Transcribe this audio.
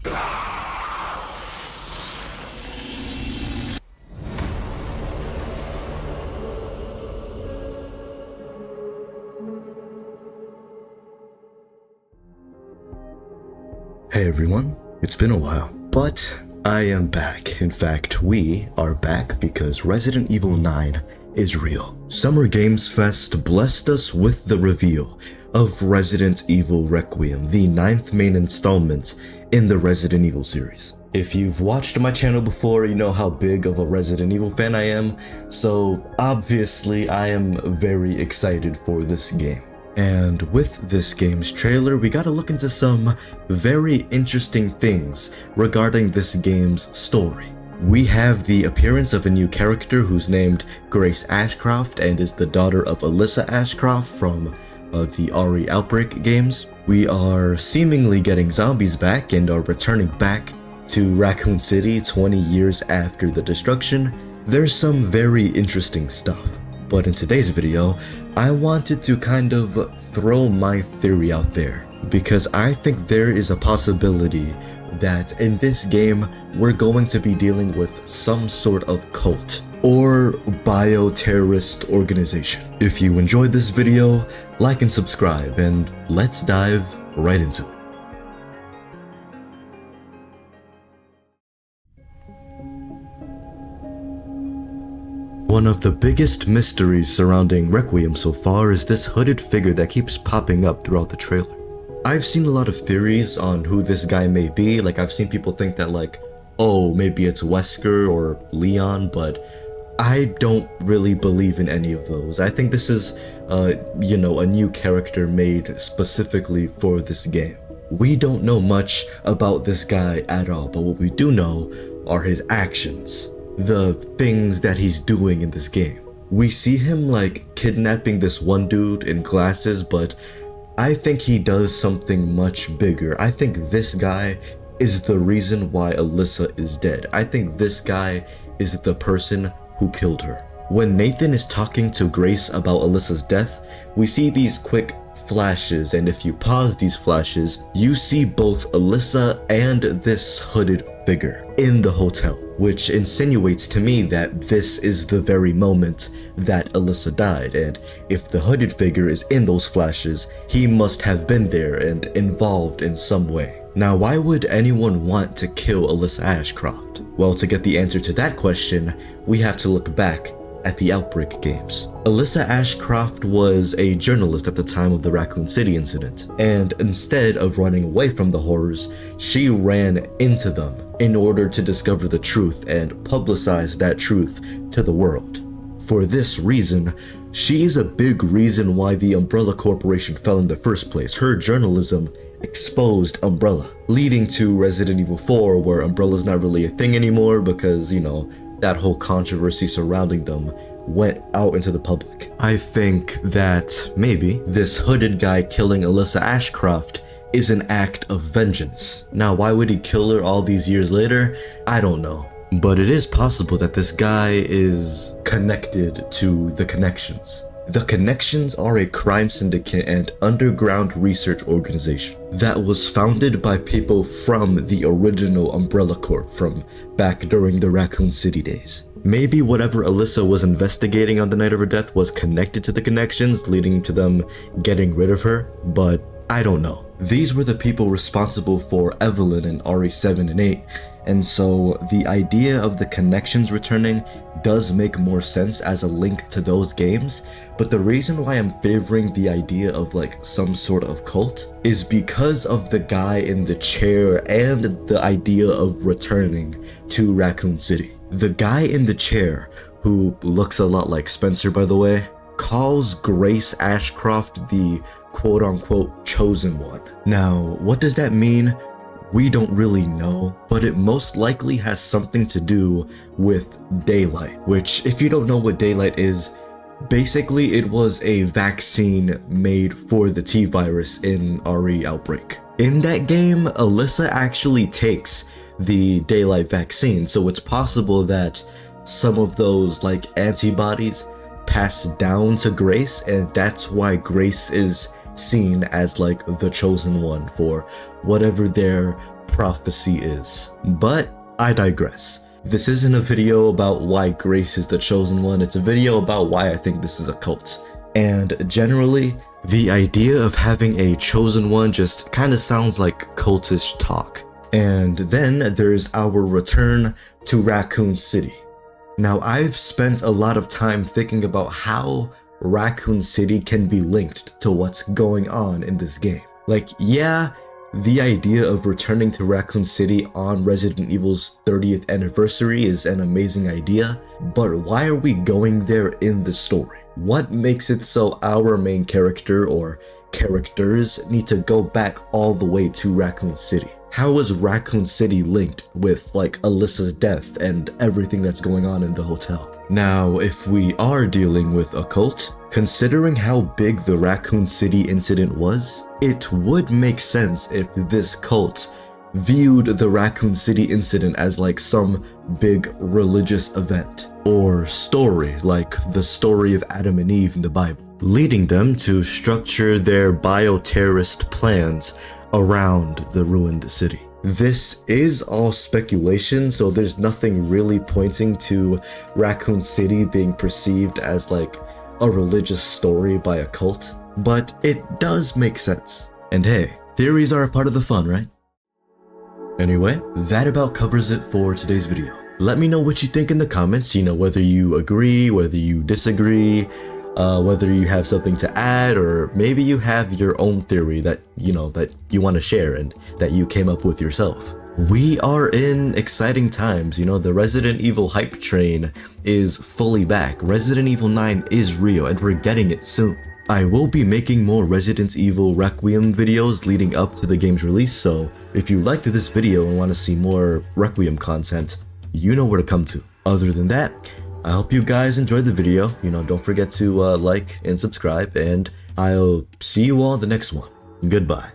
Hey everyone, it's been a while, but I am back. In fact, we are back because Resident Evil 9 is real. Summer Games Fest blessed us with the reveal of Resident Evil Requiem, the 9th main installment in the Resident Evil series. If you've watched my channel before, you know how big of a Resident Evil fan I am, so obviously I am very excited for this game. And with this game's trailer, we got to look into some very interesting things regarding this game's story. We have the appearance of a new character who's named Grace Ashcroft and is the daughter of Alyssa Ashcroft from the RE Outbreak games. We are seemingly getting zombies back and are returning back to Raccoon City 20 years after the destruction. There's some very interesting stuff. But in today's video, I wanted to kind of throw my theory out there, because I think there is a possibility that in this game, we're going to be dealing with some sort of cult or bioterrorist organization. If you enjoyed this video, like and subscribe, and let's dive right into it. One of the biggest mysteries surrounding Requiem so far is this hooded figure that keeps popping up throughout the trailer. I've seen a lot of theories on who this guy may be. Like, I've seen people think that, like, oh, maybe it's Wesker or Leon, but I don't really believe in any of those. I think this is, you know, a new character made specifically for this game. We don't know much about this guy at all, but what we do know are his actions. The things that he's doing in this game. We see him like kidnapping this one dude in glasses, but I think he does something much bigger. I think this guy is the reason why Alyssa is dead. I think this guy is the person who killed her. When Nathan is talking to Grace about Alyssa's death, we see these quick flashes, and if you pause these flashes, you see both Alyssa and this hooded figure in the hotel, which insinuates to me that this is the very moment that Alyssa died, and if the hooded figure is in those flashes, he must have been there and involved in some way. Now, why would anyone want to kill Alyssa Ashcroft? Well, to get the answer to that question, we have to look back at the Outbreak games. Alyssa Ashcroft was a journalist at the time of the Raccoon City incident, and instead of running away from the horrors, she ran into them in order to discover the truth and publicize that truth to the world. For this reason, she is a big reason why the Umbrella Corporation fell in the first place. Her journalism exposed Umbrella, leading to Resident Evil 4, where Umbrella's not really a thing anymore because, you know, that whole controversy surrounding them went out into the public. I think that maybe this hooded guy killing Alyssa Ashcroft is an act of vengeance. Now, why would he kill her all these years later? I don't know. But it is possible that this guy is connected to the Connections. The Connections are a crime syndicate and underground research organization that was founded by people from the original Umbrella Corp from back during the Raccoon City days. Maybe whatever Alyssa was investigating on the night of her death was connected to the Connections, leading to them getting rid of her, but I don't know. These were the people responsible for Evelyn in RE7 and 8, and so the idea of the Connections returning does make more sense as a link to those games, but the reason why I'm favoring the idea of like some sort of cult is because of the guy in the chair and the idea of returning to Raccoon City. The guy in the chair, who looks a lot like Spencer by the way, calls Grace Ashcroft the quote-unquote chosen one. Now, what does that mean? We don't really know, but it most likely has something to do with Daylight, which, if you don't know what Daylight is, basically it was a vaccine made for the T-virus in RE Outbreak. In that game, Alyssa actually takes the Daylight vaccine, so it's possible that some of those like antibodies pass down to Grace, and that's why Grace is seen as like the chosen one for whatever their prophecy is. But I digress. This isn't a video about why Grace is the chosen one, it's a video about why I think this is a cult. And generally, the idea of having a chosen one just kinda sounds like cultish talk. And then there's our return to Raccoon City. Now, I've spent a lot of time thinking about how Raccoon City can be linked to what's going on in this game. Like, yeah, the idea of returning to Raccoon City on Resident Evil's 30th anniversary is an amazing idea, but why are we going there in the story? What makes it so our main character or characters need to go back all the way to Raccoon City? How is Raccoon City linked with like Alyssa's death and everything that's going on in the hotel? Now, if we are dealing with a cult, considering how big the Raccoon City incident was, it would make sense if this cult viewed the Raccoon City incident as like some big religious event or story, like the story of Adam and Eve in the Bible, leading them to structure their bioterrorist plans around the ruined city. This is all speculation, so there's nothing really pointing to Raccoon City being perceived as like a religious story by a cult, but it does make sense. And hey, theories are a part of the fun, right? Anyway, that about covers it for today's video. Let me know what you think in the comments, whether you agree, whether you disagree, whether you have something to add, or maybe you have your own theory that you want to share and that you came up with yourself. We are in exciting times, the Resident Evil hype train is fully back. Resident Evil 9 is real and we're getting it soon. I will be making more Resident Evil Requiem videos leading up to the game's release, so if you liked this video and want to see more Requiem content, you know where to come to. Other than that, I hope you guys enjoyed the video. Don't forget to like and subscribe, and I'll see you all in the next one. Goodbye.